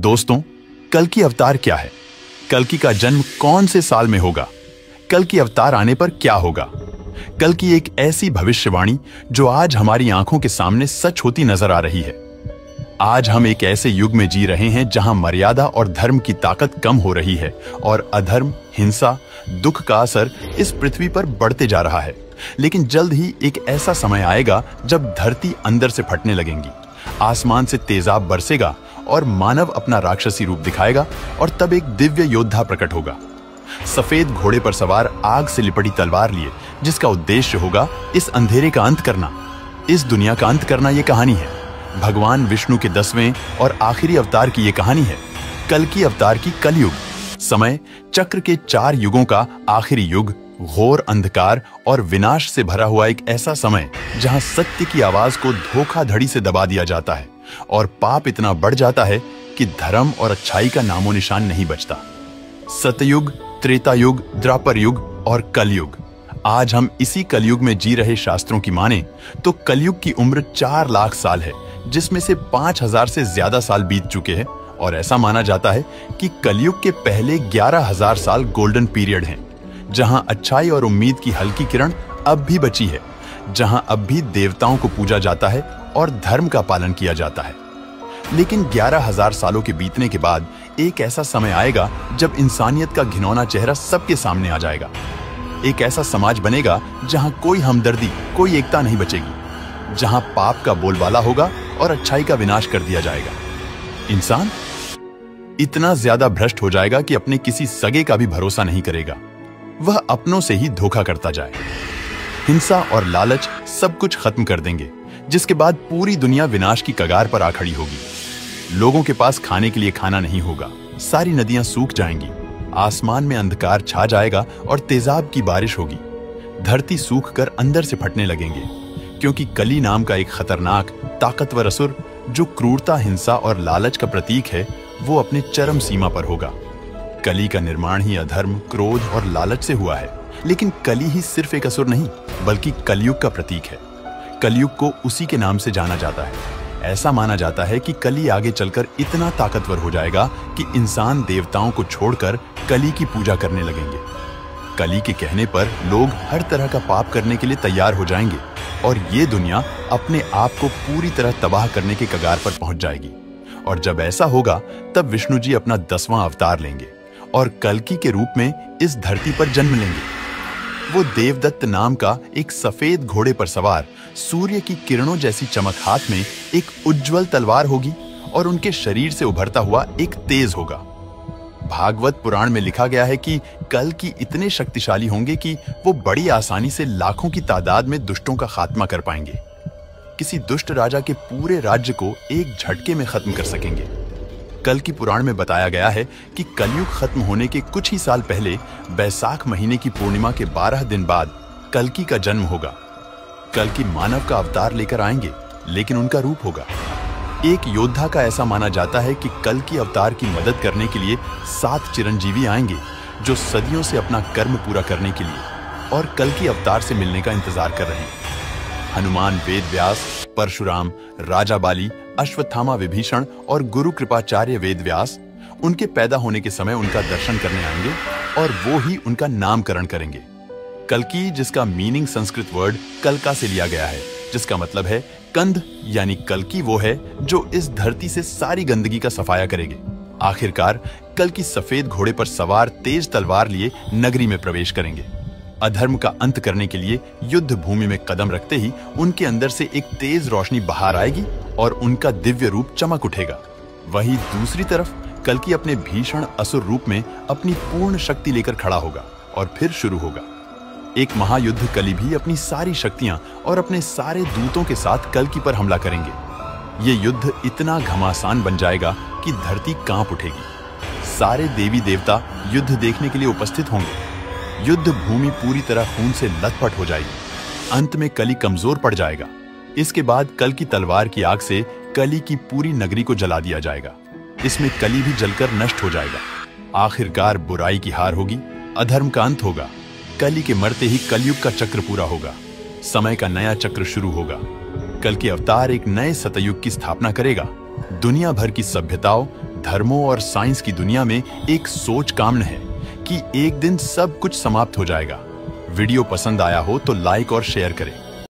दोस्तों, कल्कि अवतार क्या है? कल्कि का जन्म कौन से साल में होगा? कल्कि अवतार आने पर क्या होगा? कल्कि एक ऐसी भविष्यवाणी जो आज हमारी आंखों के सामने सच होती नजर आ रही है। आज हम एक ऐसे युग में जी रहे हैं जहां मर्यादा और धर्म की ताकत कम हो रही है और अधर्म, हिंसा, दुख का असर इस पृथ्वी पर बढ़ते जा रहा है। लेकिन जल्द ही एक ऐसा समय आएगा जब धरती अंदर से फटने लगेंगी, आसमान से तेजाब बरसेगा और मानव अपना राक्षसी रूप दिखाएगा और तब एक दिव्य योद्धा प्रकट होगा, सफेद घोड़े पर सवार, आग से लिपटी तलवार लिए, जिसका उद्देश्य होगा इस अंधेरे का अंत करना, इस दुनिया का अंत करना। ये कहानी है भगवान विष्णु के 10वें और आखिरी अवतार की। ये कहानी है कल्कि अवतार की। कलयुग समय चक्र के 4 युगों का आखिरी युग, घोर अंधकार और विनाश से भरा हुआ एक ऐसा समय जहां सत्य की आवाज को धोखाधड़ी से दबा दिया जाता है और पाप इतना बढ़ जाता है कि धर्म और अच्छाई का नामो निशान नहीं बचता। सतयुग, त्रेता युग, द्वापर युग और कलयुग। आज हम इसी कलयुग में जी रहे। शास्त्रों की माने तो कलयुग की उम्र 4 लाख साल है, जिसमें से 5000 से ज्यादा साल बीत चुके हैं और ऐसा माना जाता है कि कलयुग के पहले 11,000 साल गोल्डन पीरियड हैं, जहां अच्छाई और उम्मीद की हल्की किरण अब भी बची है, जहां अब भी देवताओं को पूजा जाता है और धर्म का पालन किया जाता है। लेकिन 11,000 सालों के बीतने के बाद एक ऐसा समय आएगा जब इंसानियत का घिनौना चेहरा सबके सामने आ जाएगा। एक ऐसा समाज बनेगा जहां कोई हमदर्दी, कोई एकता नहीं बचेगी, जहां पाप का बोलबाला होगा और अच्छाई का विनाश कर दिया जाएगा। इंसान इतना ज्यादा भ्रष्ट हो जाएगा कि अपने किसी सगे का भी भरोसा नहीं करेगा, वह अपनों से ही धोखा करता जाए। हिंसा और लालच सब कुछ खत्म कर देंगे, जिसके बाद पूरी दुनिया विनाश की कगार पर आ खड़ी होगी। लोगों के पास खाने के लिए खाना नहीं होगा, सारी नदियां सूख जाएंगी, आसमान में अंधकार छा जाएगा और तेजाब की बारिश होगी। धरती सूख कर अंदर से फटने लगेंगे, क्योंकि कली नाम का एक खतरनाक, ताकतवर असुर जो क्रूरता, हिंसा और लालच का प्रतीक है, वो अपने चरम सीमा पर होगा। कली का निर्माण ही अधर्म, क्रोध और लालच से हुआ है। लेकिन कली ही सिर्फ एक असुर नहीं, बल्कि कलयुग का प्रतीक है। कलयुग को उसी के नाम से जाना जाता है। ऐसा माना जाता है कि कली आगे चलकर इतना ताकतवर हो जाएगा कि इंसान देवताओं को छोड़कर कली की पूजा करने लगेंगे। कली के कहने पर लोग हर तरह का पाप करने के लिए तैयार हो जाएंगे और ये दुनिया अपने आप को पूरी तरह तबाह करने के कगार पर पहुंच जाएगी। और जब ऐसा होगा तब विष्णु जी अपना 10वां अवतार लेंगे और कल्कि के रूप में इस धरती पर जन्म लेंगे। वो देवदत्त नाम का एक सफेद घोड़े पर सवार, सूर्य की किरणों जैसी चमक हाथ में एक उज्जवल तलवार होगी और उनके शरीर से उभरता हुआ एक तेज होगा। भागवत पुराण में लिखा गया है कि कल्कि इतने शक्तिशाली होंगे कि वो बड़ी आसानी से लाखों की तादाद में दुष्टों का खात्मा कर पाएंगे। किसी दुष्ट राजा के पूरे राज्य को एक झटके में खत्म कर सकेंगे। कल्कि पुराण में बताया गया है कि कलयुग खत्म होने के कुछ ही साल पहले, बैसाख महीने की पूर्णिमा के 12 दिन बाद कल्कि का जन्म होगा। कल्कि मानव का अवतार लेकर आएंगे, लेकिन उनका रूप होगा एक योद्धा का। ऐसा माना जाता है कि कल्कि अवतार की मदद करने के लिए 7 चिरंजीवी आएंगे, जो सदियों से अपना कर्म पूरा करने के लिए और कल्कि अवतार से मिलने का इंतजार कर रहे हैं। हनुमान, वेद व्यास, परशुराम, राजा बाली, अश्वत्थामा विभीषण और गुरु कृपाचार्य वेद व्यास उनके पैदा होने के समय उनका दर्शन करने आएंगे और वो ही उनका नामकरण करेंगे। कल्कि, जिसका मीनिंग संस्कृत वर्ड कल्का से लिया गया है, जिसका मतलब है कंध, यानी कल्कि वो है जो इस धरती से सारी गंदगी का सफाया करेंगे। आखिरकार कल्कि सफेद घोड़े पर सवार, तेज तलवार लिए नगरी में प्रवेश करेंगे। अधर्म का अंत करने के लिए युद्ध भूमि में कदम रखते ही उनके अंदर से एक तेज रोशनी बाहर आएगी और उनका दिव्य रूप चमक उठेगा। वहीं दूसरी तरफ कल्कि अपने भीषण असुर रूप में अपनी पूर्ण शक्ति लेकर खड़ा होगा और फिर शुरू होगा एक महायुद्ध। कली भी अपनी सारी शक्तियां और अपने सारे दूतों के साथ कल्कि पर हमला करेंगे। ये युद्ध इतना घमासान बन जाएगा कि धरती कांप उठेगी। सारे देवी देवता युद्ध देखने के लिए उपस्थित होंगे। युद्ध भूमि पूरी तरह खून से लथपथ हो जाएगी। अंत में कली कमजोर पड़ जाएगा। इसके बाद कल्कि तलवार की आग से कली की पूरी नगरी को जला दिया जाएगा। इसमें कली भी जलकर नष्ट हो जाएगा। आखिरकार बुराई की हार होगी, अधर्म का अंत होगा। कली के मरते ही कलयुग का चक्र पूरा होगा, समय का नया चक्र शुरू होगा। कल्कि अवतार एक नए सतयुग की स्थापना करेगा। दुनिया भर की सभ्यताओं, धर्मों और साइंस की दुनिया में एक सोच कामन है कि एक दिन सब कुछ समाप्त हो जाएगा। वीडियो पसंद आया हो तो लाइक और शेयर करें।